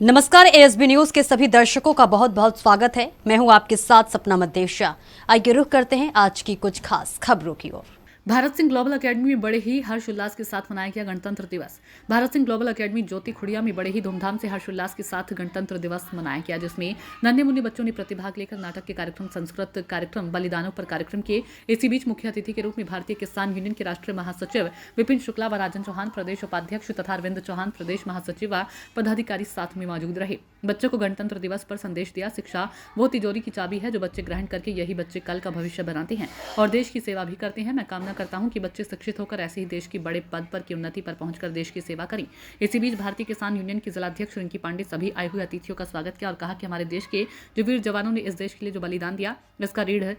नमस्कार, ASB news के सभी दर्शकों का बहुत बहुत स्वागत है। मैं हूं आपके साथ सपना मदेशिया। आइए रुख करते हैं आज की कुछ खास खबरों की ओर। भारत सिंह ग्लोबल एकेडमी में बड़े ही हर्षोल्लास के साथ मनाया गया गणतंत्र दिवस। भारत सिंह ग्लोबल एकेडमी ज्योति खुड़िया में बड़े ही धूमधाम से हर्षोल्लास के साथ गणतंत्र दिवस मनाया गया, जिसमें नन्हे मुन्ने बच्चों ने प्रतिभाग लेकर नाटक के कार्यक्रम, संस्कृत कार्यक्रम, बलिदानों पर कार्यक्रम किए। इसी बीच मुख्य अतिथि के रूप में भारतीय किसान यूनियन के राष्ट्रीय महासचिव विपिन शुक्ला व राजन चौहान प्रदेश उपाध्यक्ष तथा अरविंद चौहान प्रदेश महासचिव व पदाधिकारी साथ में मौजूद रहे। बच्चों को गणतंत्र दिवस पर संदेश दिया। शिक्षा वो तिजोरी की चाबी है जो बच्चे ग्रहण करके यही बच्चे कल का भविष्य बनाते हैं और देश की सेवा भी करते हैं। मैं कामना करता हूं कि बच्चे शिक्षित होकर ऐसे ही देश की बड़े पद पर की उन्नति पर पहुंचकर देश की सेवा करें। इसी बीच भारतीय किसान यूनियन की जिलाध्यक्ष रिंकी पांडे सभी आए हुए अतिथियों का स्वागत किया और कहा कि हमारे देश के जो वीर जवानों ने इस देश के लिए जो बलिदान दिया, इसका ऋण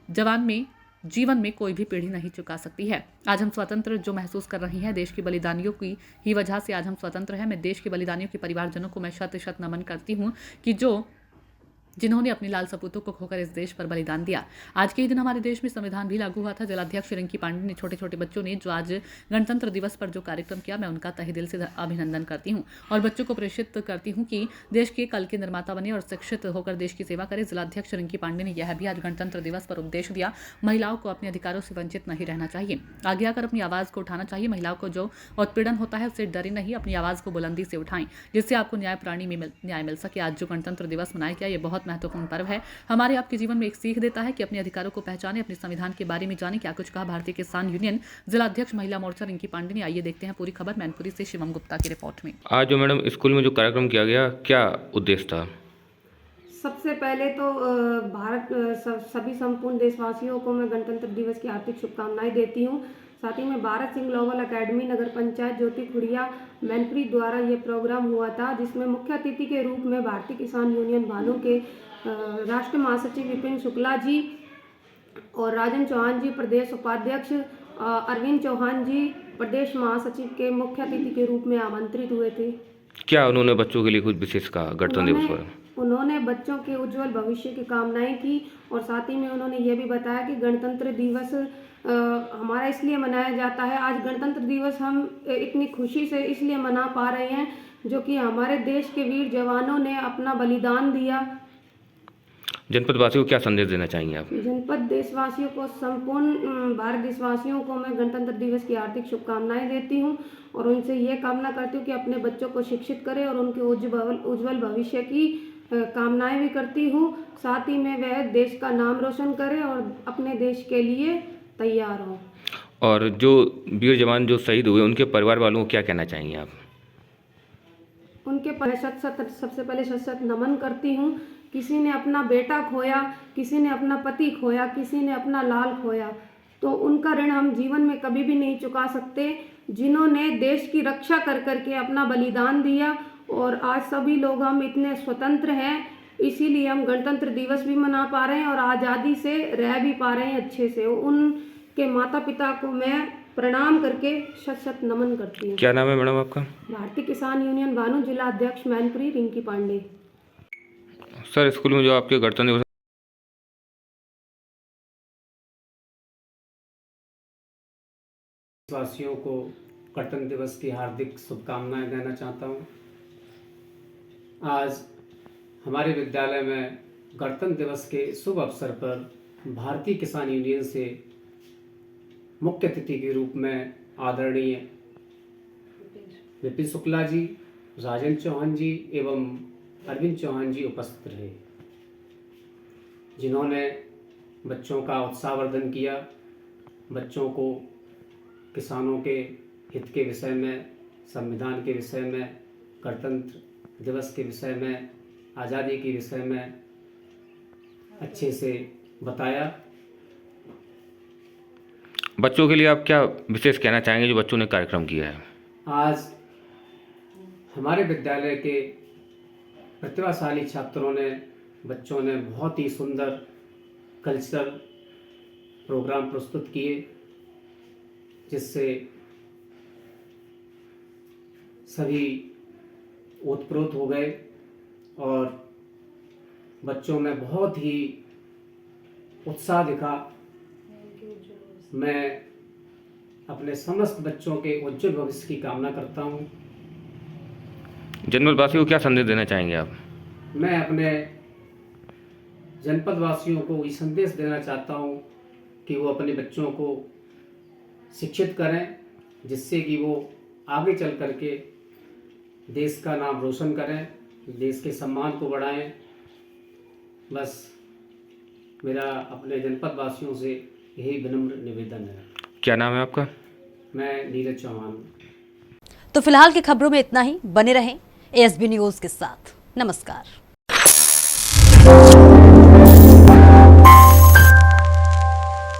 जवान में जीवन में कोई भी पीढ़ी नहीं चुका सकती है। आज हम स्वतंत्र जो महसूस कर रही हैं, देश के बलिदानियों की ही वजह से आज हम स्वतंत्र हैं। मैं देश के बलिदानियों के परिवारजनों को मैं शत शत नमन करती हूँ कि जिन्होंने अपने लाल सपूतों को खोकर इस देश पर बलिदान दिया। आज के ही दिन हमारे देश में संविधान भी लागू हुआ था। जिलाध्यक्ष रिंकी पांडे ने छोटे छोटे बच्चों ने जो आज गणतंत्र दिवस पर जो कार्यक्रम किया, मैं उनका तहे दिल से अभिनंदन करती हूं और बच्चों को प्रेरित करती हूं कि देश के कल के निर्माता बने और शिक्षित होकर देश की सेवा करें। जिलाध्यक्ष रिंकी पांडे ने यह भी आज गणतंत्र दिवस पर उपदेश दिया, महिलाओं को अपने अधिकारों से वंचित नहीं रहना चाहिए, आगे आकर अपनी आवाज को उठाना चाहिए। महिलाओं को जो उत्पीड़न होता है उससे डरे नहीं, अपनी आवाज को बुलंदी से उठाएं, जिससे आपको न्याय मिल सके। आज जो गणतंत्र दिवस मनाया गया, ये बहुत महत्वपूर्ण पर्व है। हमारे आपके जीवन में एक सीख देता है कि अपने अधिकारों को पहचाने, अपने संविधान के बारे में जाने। क्या कुछ कहा भारतीय किसान यूनियन जिलाध्यक्ष महिला मोर्चा रिंकी पांडे ने। आइए देखते हैं पूरी खबर मैनपुरी से शिवम गुप्ता की रिपोर्ट में। आज जो मैडम स्कूल में जो कार्यक्रम किया गया, क्या उद्देश्य था? सबसे पहले तो सभी संपूर्ण देशवासियों को मैं गणतंत्र दिवस की हार्दिक शुभकामनाएं देती हूं। साथ ही में भारत सिंह ग्लोबल एकेडमी नगर पंचायत ज्योति खुड़िया मैनपुरी द्वारा ये प्रोग्राम हुआ था, जिसमें मुख्य अतिथि के रूप में भारतीय किसान यूनियन भानु के राष्ट्रीय महासचिव विपिन शुक्ला जी और राजन चौहान जी प्रदेश उपाध्यक्ष, अरविंद चौहान जी प्रदेश महासचिव के मुख्य अतिथि के रूप में आमंत्रित हुए थे। क्या उन्होंने बच्चों के लिए कुछ विशेष कहा गणतंत्र दिवस पर? उन्होंने बच्चों के उज्जवल भविष्य की कामनाएं की और साथ ही में उन्होंने ये भी बताया कि गणतंत्र दिवस हमारा इसलिए मनाया जाता है। आज गणतंत्र दिवस हम इतनी खुशी से इसलिए मना पा रहे हैं जो कि हमारे देश के वीर जवानों ने अपना बलिदान दिया। जनपद वासियों को क्या संदेश देना चाहेंगे आप? जनपद देशवासियों को, संपूर्ण भारत देशवासियों को मैं गणतंत्र दिवस की हार्दिक शुभकामनाएं देती हूं और उनसे ये कामना करती हूँ कि अपने बच्चों को शिक्षित करें और उनके उज्जवल भविष्य की कामनाएं भी करती हूँ। साथ ही में वह देश का नाम रोशन करें और अपने देश के लिए तैयार हों। और जो वीर जवान जो शहीद हुए, उनके परिवार वालों को क्या कहना चाहेंगे आप? उनके सबसे पहले शत नमन करती हूँ। किसी ने अपना बेटा खोया, किसी ने अपना पति खोया, किसी ने अपना लाल खोया, तो उनका ऋण हम जीवन में कभी भी नहीं चुका सकते। जिन्होंने देश की रक्षा कर करके अपना बलिदान दिया और आज सभी लोग हम इतने स्वतंत्र हैं, इसीलिए हम गणतंत्र दिवस भी मना पा रहे हैं और आज़ादी से रह भी पा रहे हैं अच्छे से। उनके माता पिता को मैं प्रणाम करके शत नमन करती हूँ। क्या नाम है मैडम आपका? भारतीय किसान यूनियन भानु, जिला अध्यक्ष मैनपुरी रिंकी पांडे। सर, स्कूल में जो आपके गणतंत्र दिवस देशवासियों को गणतंत्र दिवस की हार्दिक शुभकामनाएं देना चाहता हूं। आज हमारे विद्यालय में गणतंत्र दिवस के शुभ अवसर पर भारतीय किसान यूनियन से मुख्य अतिथि के रूप में आदरणीय विपिन शुक्ला जी, राजन चौहान जी एवं अरविंद चौहान जी उपस्थित रहे, जिन्होंने बच्चों का उत्साहवर्धन किया, बच्चों को किसानों के हित के विषय में, संविधान के विषय में, गणतंत्र दिवस के विषय में, आज़ादी के विषय में अच्छे से बताया। बच्चों के लिए आप क्या विशेष कहना चाहेंगे जो बच्चों ने कार्यक्रम किया है? आज हमारे विद्यालय के प्रतिभाशाली छात्रों ने, बच्चों ने बहुत ही सुंदर कल्चरल प्रोग्राम प्रस्तुत किए, जिससे सभी ओतप्रोत हो गए और बच्चों में बहुत ही उत्साह दिखा। मैं अपने समस्त बच्चों के उज्जवल भविष्य की कामना करता हूं। जनपद वासियों को क्या संदेश देना चाहेंगे आप? मैं अपने जनपद वासियों को ये संदेश देना चाहता हूँ कि वो अपने बच्चों को शिक्षित करें, जिससे कि वो आगे चल कर के देश का नाम रोशन करें, देश के सम्मान को बढ़ाएं। बस मेरा अपने जनपद वासियों से यही विनम्र निवेदन है। क्या नाम है आपका? मैं नीरज चौहान। तो फिलहाल की खबरों में इतना ही। बने रहें एएसबी न्यूज के साथ। नमस्कार।